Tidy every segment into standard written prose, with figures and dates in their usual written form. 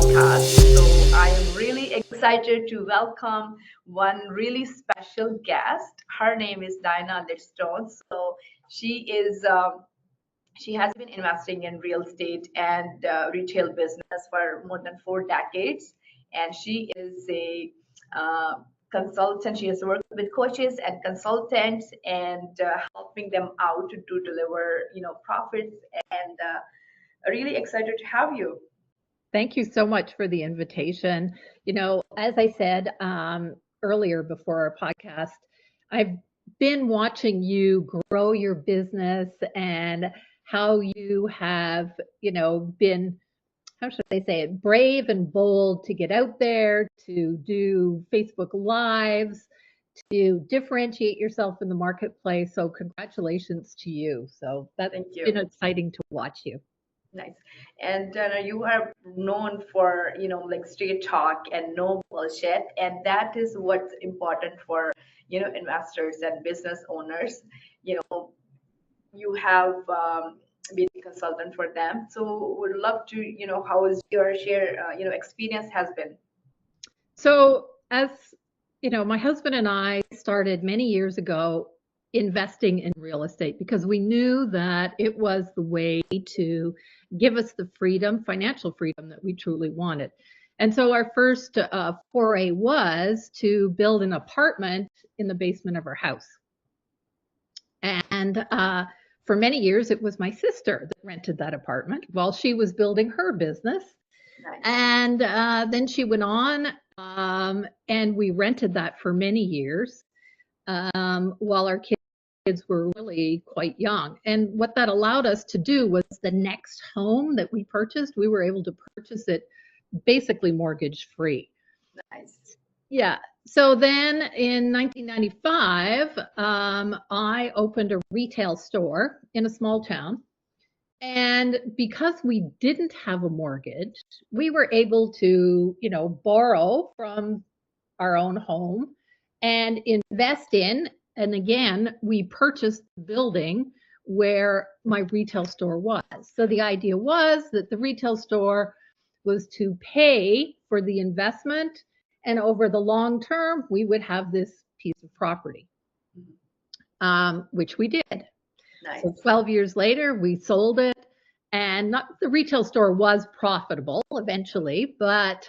podcast. So I am really excited to welcome one really special guest. Her name is Diana Lidstone. So she is she has been investing in real estate and retail business for more than 4 decades, and she is a uh, consultant. She has worked with coaches and consultants and helping them out to deliver, profits. And really excited to have you. Thank you so much for the invitation. As I said earlier before our podcast, I've been watching you grow your business and how you have, been, how should I say it, brave and bold to get out there, to do Facebook Lives, to differentiate yourself in the marketplace. So, congratulations to you. So, that's Thank been you. exciting to watch you. Nice. And you are known for, like straight talk and no bullshit. And that is what's important for, investors and business owners. You have been a consultant for them. So would love to, how is your share, experience has been. So, as my husband and I started many years ago investing in real estate because we knew that it was the way to give us the freedom, financial freedom that we truly wanted. And so, our first foray was to build an apartment in the basement of our house. And for many years, it was my sister that rented that apartment while she was building her business. Nice. And then she went on, and we rented that for many years while our kids were really quite young. And what that allowed us to do was the next home that we purchased, we were able to purchase it basically mortgage free. Nice. Yeah. So then in 1995, I opened a retail store in a small town. And because we didn't have a mortgage, we were able to, borrow from our own home and invest in. And again, we purchased the building where my retail store was. So the idea was that the retail store was to pay for the investment, and over the long term, we would have this piece of property, which we did. Nice. So 12 years later, we sold it. And not the retail store was profitable eventually, but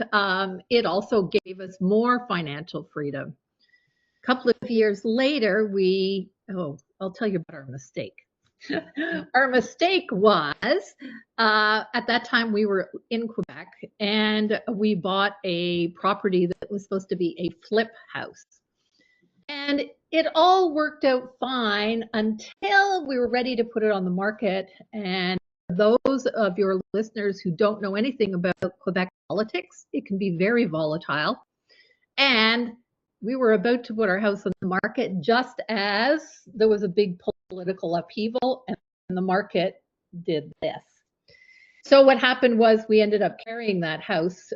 it also gave us more financial freedom. A couple of years later, I'll tell you about our mistake. Our mistake was at that time we were in Quebec and we bought a property that was supposed to be a flip house. And it all worked out fine until we were ready to put it on the market. And those of your listeners who don't know anything about Quebec politics, it can be very volatile. And we were about to put our house on the market just as there was a big political upheaval, and the market did this. So what happened was we ended up carrying that house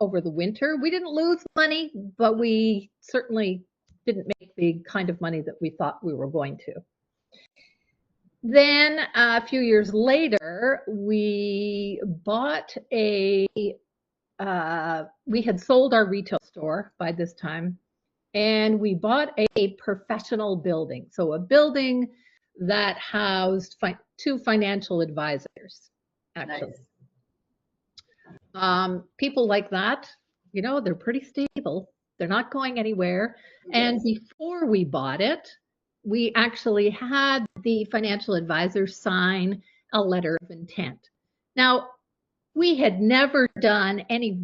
over the winter. We didn't lose money, but we certainly didn't make the kind of money that we thought we were going to. Then a few years later, we bought we had sold our retail store by this time, and we bought a professional building. So a building that housed two financial advisors, actually. Nice. People like that, they're pretty stable. They're not going anywhere. Yes. And before we bought it, we actually had the financial advisor sign a letter of intent. Now, we had never done any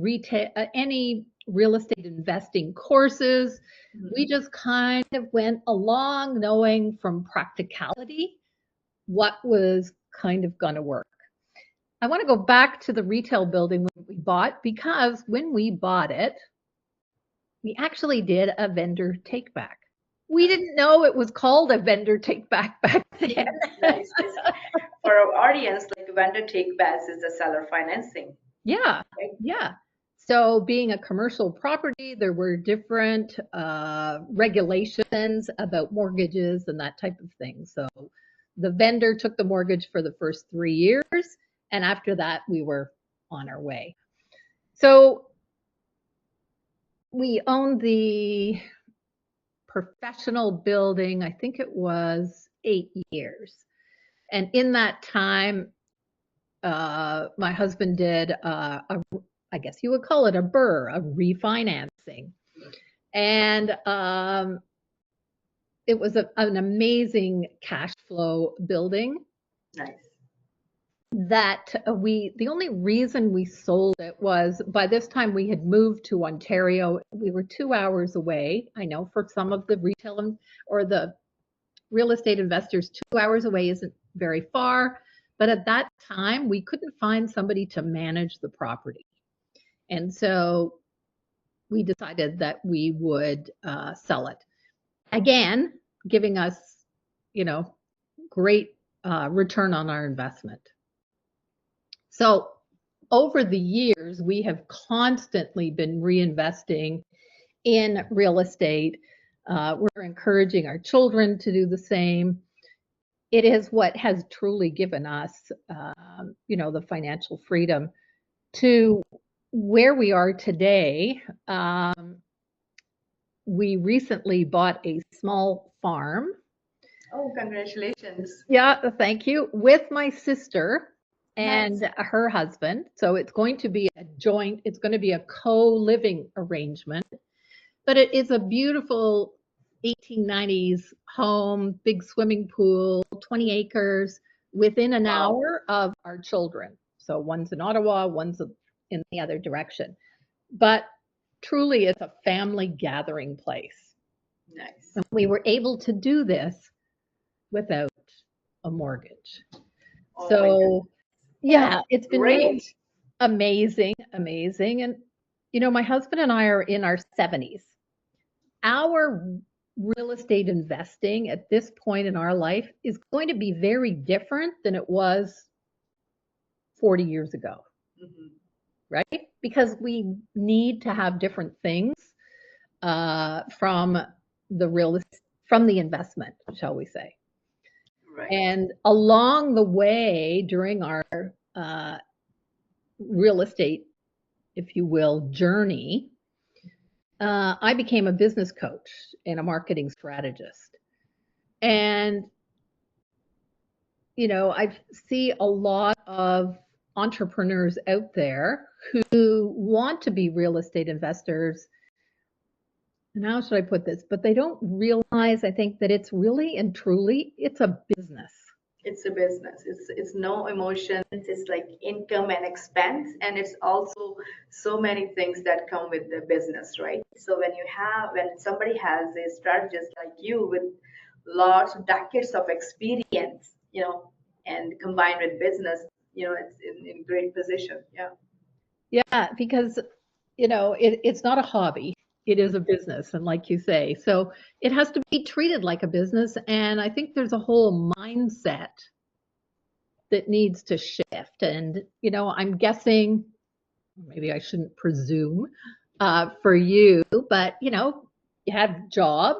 real estate investing courses. Mm-hmm. We just kind of went along knowing from practicality what was kind of going to work. I want to go back to the retail building we bought because when we bought it, we actually did a vendor take back. We didn't know it was called a vendor take back then. Nice. For our audience, like vendor take backs is the seller financing. Yeah, right? Yeah. So being a commercial property, there were different regulations about mortgages and that type of thing. So the vendor took the mortgage for the first 3 years, and after that, we were on our way. So we owned the professional building, I think it was 8 years. And in that time, my husband did I guess you would call it a refinancing. And it was an amazing cash flow building Nice. that the only reason we sold it was by this time we had moved to Ontario. We were 2 hours away. I know for some of the retail or the real estate investors, 2 hours away isn't very far. But at that time, we couldn't find somebody to manage the property. And so we decided that we would sell it. Again, giving us, you know, great return on our investment. So over the years, we have constantly been reinvesting in real estate. We're encouraging our children to do the same. It is what has truly given us, the financial freedom to where we are today. We recently bought a small farm. Oh, congratulations. Yeah, thank you. With my sister Nice. and her husband. So it's going to be it's going to be a co-living arrangement. But it is a beautiful 1890s home, big swimming pool, 20 acres within an Wow. hour of our children. So one's in Ottawa, one's in the other direction. But truly, it's a family gathering place. Nice. And we were able to do this without a mortgage. Oh my goodness. So, yeah, That's it's been really great. amazing, amazing. And, my husband and I are in our 70s. Our real estate investing at this point in our life is going to be very different than it was 40 years ago, Mhm. right? Because we need to have different things from from the investment, shall we say. Right. And along the way, during our uh, real estate, if you will, journey, I became a business coach and a marketing strategist. And, I see a lot of entrepreneurs out there who want to be real estate investors. And how should I put this? But they don't realize, I think, that it's really and truly, it's a business. It's a business. It's no emotions. It's like income and expense, and it's also so many things that come with the business, right? So when somebody has a strategist like you with lots of decades of experience, and combined with business, it's in great position. Yeah. Yeah, because it's not a hobby. It is a business, and like you say, so it has to be treated like a business. And I think there's a whole mindset that needs to shift. And I'm guessing, maybe I shouldn't presume for you, but you have job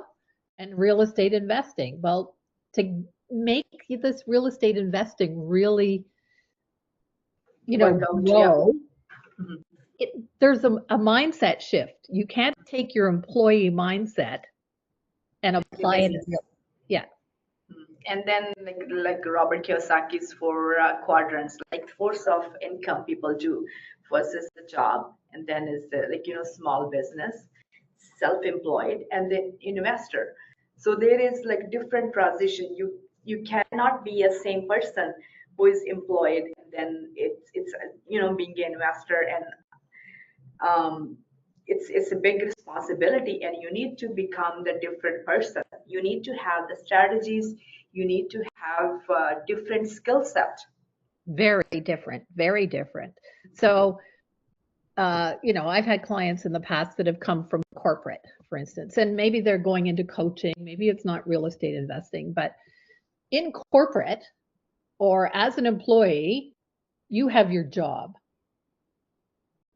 and real estate investing. Well, to make this real estate investing really, Work out. Yeah. grow, Mhm. there's a mindset shift. You can't take your employee mindset and The apply it in business. yeah, And then like Robert Kiyosaki's four quadrants, like force of income people do. First is the job, and then is the small business, self-employed, and then investor. So there is like different transition. You cannot be a same person who is employed and then it's being an investor, and um, it's a big responsibility, and you need to become the different person. You need to have the strategies. You need to have different skill set. very different, very different. So, I've had clients in the past that have come from corporate, for instance, and maybe they're going into coaching, maybe it's not real estate investing, but in corporate or as an employee, you have your job.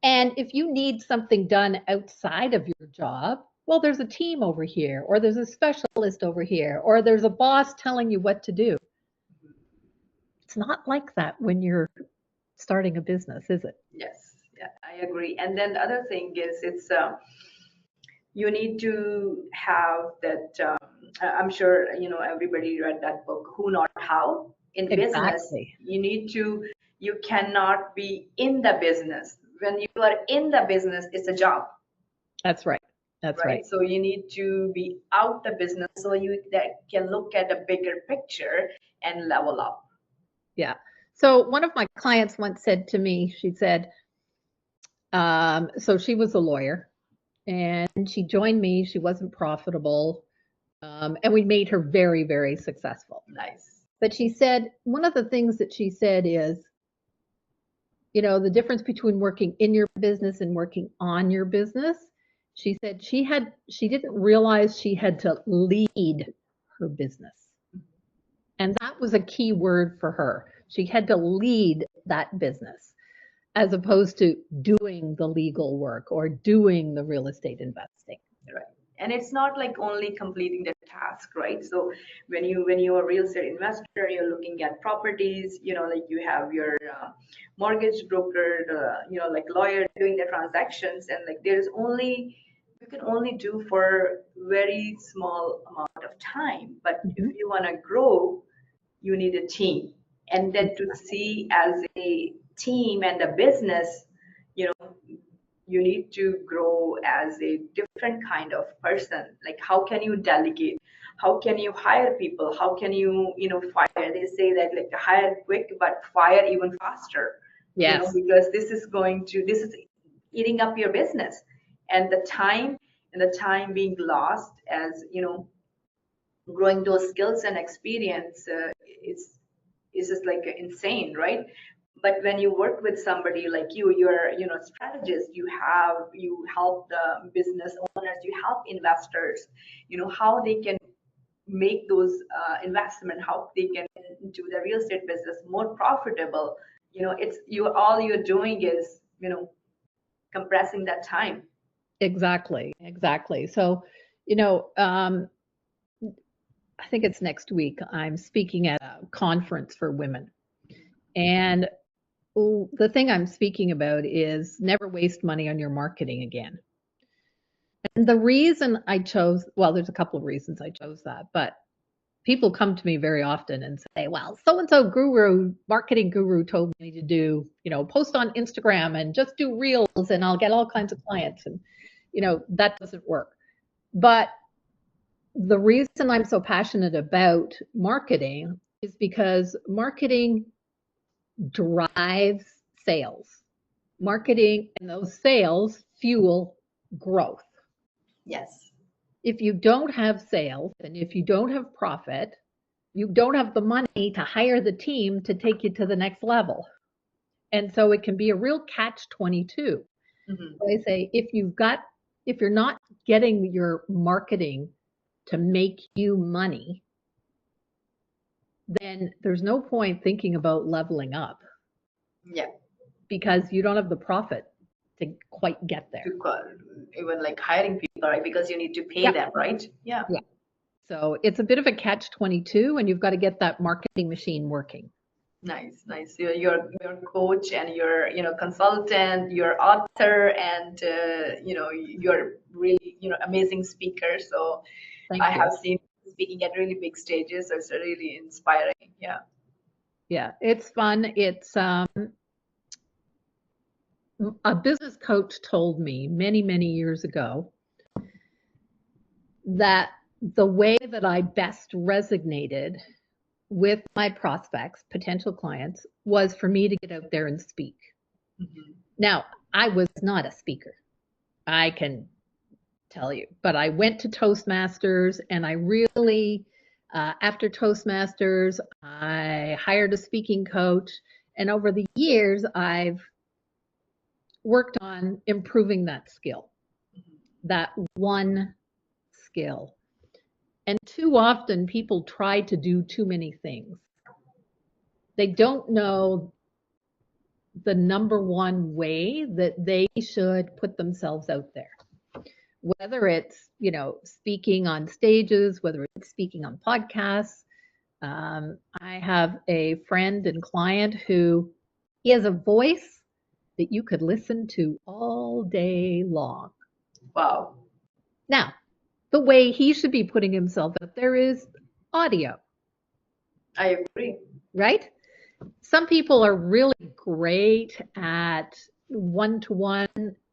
And if you need something done outside of your job, well, there's a team over here, or there's a specialist over here, or there's a boss telling you what to do. It's not like that when you're starting a business, is it? Yes, Yeah, I agree. And then the other thing is it's you need to have that I'm sure everybody read that book, Who Not How. In business, Exactly. you cannot be in the business. When you are in the business, it's a job, That's right. That's right? right. So you need to be out the business so you that can look at a bigger picture and level up. Yeah. So one of my clients once said to me, she said, so she was a lawyer and she joined me. She wasn't profitable. And we made her very, very successful. Nice. But she said, one of the things that she said is, the difference between working in your business and working on your business. She said she didn't realize she had to lead her business. And that was a key word for her. She had to lead that business as opposed to doing the legal work or doing the real estate investing. Right. And it's not like only completing the task, right? So when you're a real estate investor, you're looking at properties, like you have your mortgage broker, like lawyer doing the transactions, and like there's only you can only do for very small amount of time. But if Mhm. you want to grow, you need a team, and then to see as a team and a business, you know you need to grow as a different kind of person. Like how can you delegate, how can you hire people, how can fire. They say that like hire quick but fire even faster, Yes, because this is eating up your business, and the time being lost as growing those skills and experience is just like insane, right? But when you work with somebody like you're strategist, you help the business owners, you help investors, how they can make those investment, how they can do the real estate business more profitable. It's all you're doing is compressing that time. exactly, exactly. So, you know, um, I think it's next week. I'm speaking at a conference for women, and the thing I'm speaking about is never waste money on your marketing again. And the reason I chose, well, there's a couple of reasons I chose that, but people come to me very often and say, well, so and so guru, marketing guru told me to do, post on Instagram and just do reels and I'll get all kinds of clients. And, that doesn't work. But the reason I'm so passionate about marketing is because marketing drives sales. Marketing and those sales fuel growth. Yes. If you don't have sales and if you don't have profit, you don't have the money to hire the team to take you to the next level. And so it can be a real catch 22. Hmm. So I say if you're not getting your marketing to make you money, then there's no point thinking about leveling up Yeah. because you don't have the profit to quite get there. To call, even like hiring people, right? Because you need to pay Yeah. them, right? Yeah. Yeah. So it's a bit of a catch 22 and you've got to get that marketing machine working. Nice, nice. You're coach and you're consultant, you're author, and you're really amazing speaker. So I Thank you. have seen you speaking at really big stages. So it's really inspiring. Yeah. Yeah, it's fun. It's a business coach told me many, many years ago that the way that I best resonated with my prospects, potential clients, was for me to get out there and speak. Hmm. Now, I was not a speaker, I can tell you, but I went to Toastmasters and I really, after Toastmasters, I hired a speaking coach. And over the years, I've worked on improving that skill, that one skill. And too often people try to do too many things. They don't know the number one way that they should put themselves out there. Whether it's, speaking on stages, whether it's speaking on podcasts. I have a friend and client who he has a voice that you could listen to all day long. Wow. Now, the way he should be putting himself out there is audio, I agree. right? Some people are really great at one-to-one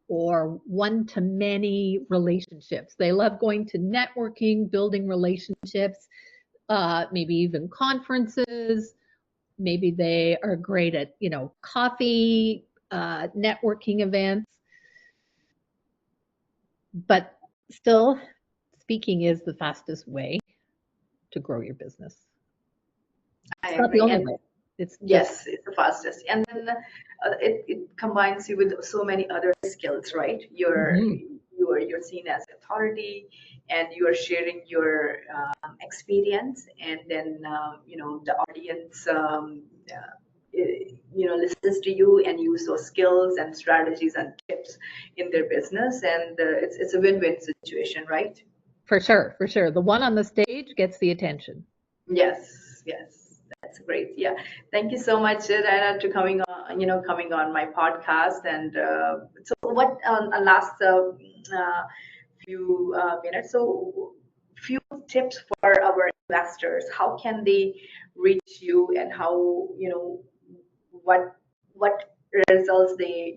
or one-to-many relationships. They love going to networking, building relationships, maybe even conferences. Maybe they are great at, coffee, networking events. But still, speaking is the fastest way to grow your business. I It's not the agree. only And way. It's just yes, it's the fastest. And then it combines you with so many other skills, right? Mhm. You're seen as authority, and you are sharing your experience, and then the audience listens to you and use those skills and strategies and tips in their business, and it's a win-win situation, right? for sure, for sure. The one on the stage gets the attention. Yes, yes, that's great. Yeah, thank you so much, Diana, to coming on my podcast. And so, what last few minutes? So, few tips for our investors. How can they reach you, and how what what results they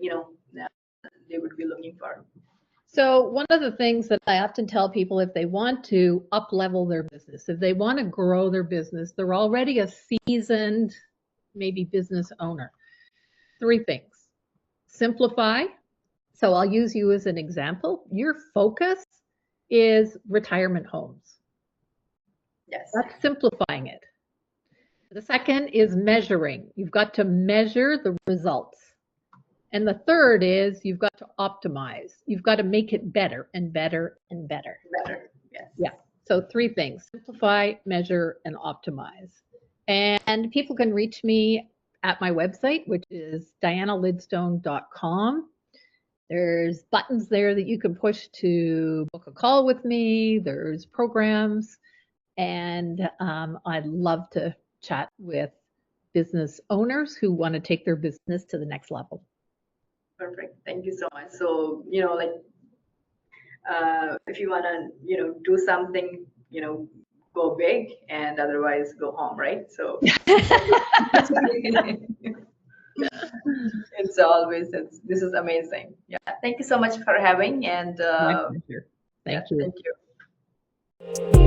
would be looking for? So one of the things that I often tell people, if they want to up level their business, if they want to grow their business, they're already a seasoned, maybe business owner. Three things. Simplify. So I'll use you as an example. Your focus is retirement homes. Yes, That's simplifying it. The second is measuring. You've got to measure the results. And the third is you've got to optimize. You've got to make it better and better and better. better. Yes, Yeah. So three things: simplify, measure, and optimize. And people can reach me at my website, which is dianalidstone.com. There's buttons there that you can push to book a call with me. There's programs, and I'd love to chat with business owners who want to take their business to the next level. perfect. Thank you so much. So like if you want to do something, go big, and otherwise go home, right? So this is amazing. Yeah, thank you so much for having, and My pleasure. yeah, Thank you. thank you.